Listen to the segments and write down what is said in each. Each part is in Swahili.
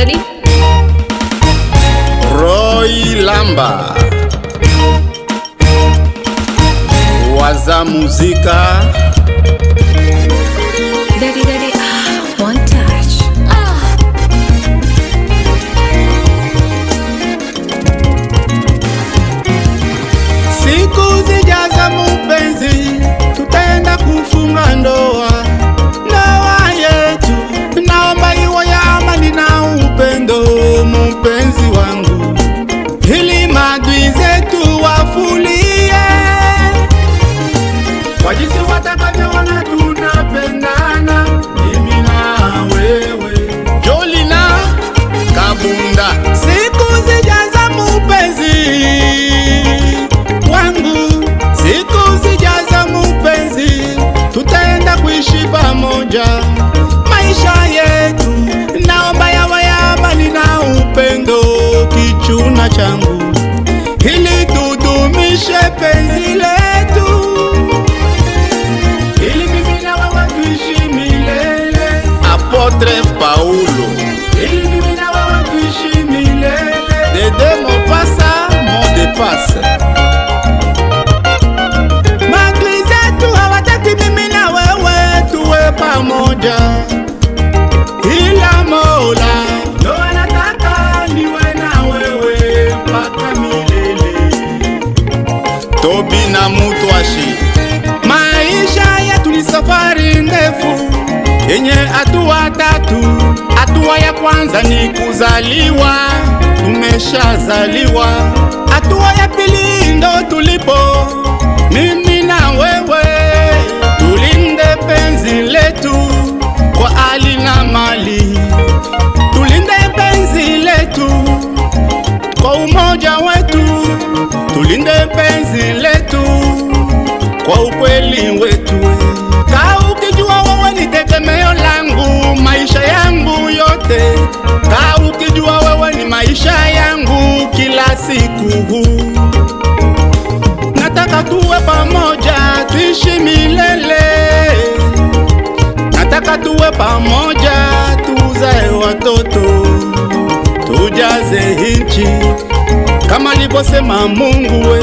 Ready? Roy Lamba, Waza Muzika. Daddy, daddy, one touch. Siku zijaza mupenzi, tutaenda kufunga ndoa. Ndoa yetu naomba iwe ya amani na upendo, mupenzi wangu, ili maadui zetu wafulie kwa jinsi watakavyoona tunapendana, mimi na wewe. Jolina Kabunda, siku zijaza mupenzi wangu, siku zijaza mupenzi, tutaenda kuishi pamoja. Maisha yetu naomba yawe ya amani na upendo, kichuna changu, ili tudumishe penzi letu, ili mimi na wewe tuishi milele. Apotre Paulo, ili mimi na wewe tuishi milele. Dede Mopasa, mon dépasse. Maadui zetu hawataki mimi na wewe tuwe pamoja, ila Mola ndo anataka niwe na wewe mpaka milele. Tobi na Mutwashi, maisha yetu ni safari ndefu yenye hatua tatu. Hatua ya kwanza ni kuzaliwa, tumeshazaliwa. Hatua ya pili ndo tulipo mimi na wewe, tulinde penzi letu kwa hali na mali, tulinde penzi letu kwa umoja wetu, tulinde penzi letu kwa ukweli wetu. Kaa ukijua wewe ni tegemeo langu, maisha yangu yote. Kaa ukijua wewe ni maisha yangu kila siku. Nataka tuwe pamoja, tuishi milele. Nataka tuwe pamoja, tuzae watoto, tujaze nchi kama alivyosema Mungu we.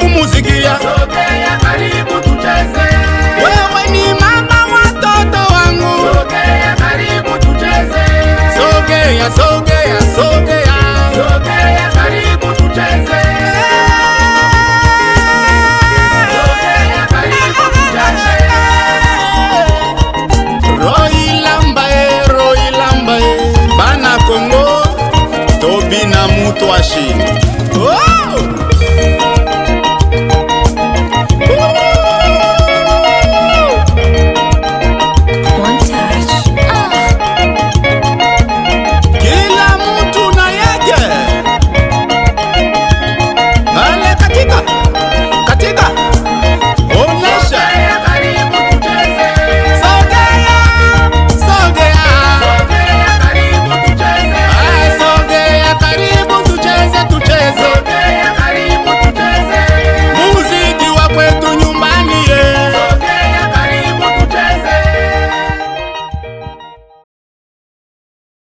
Muziki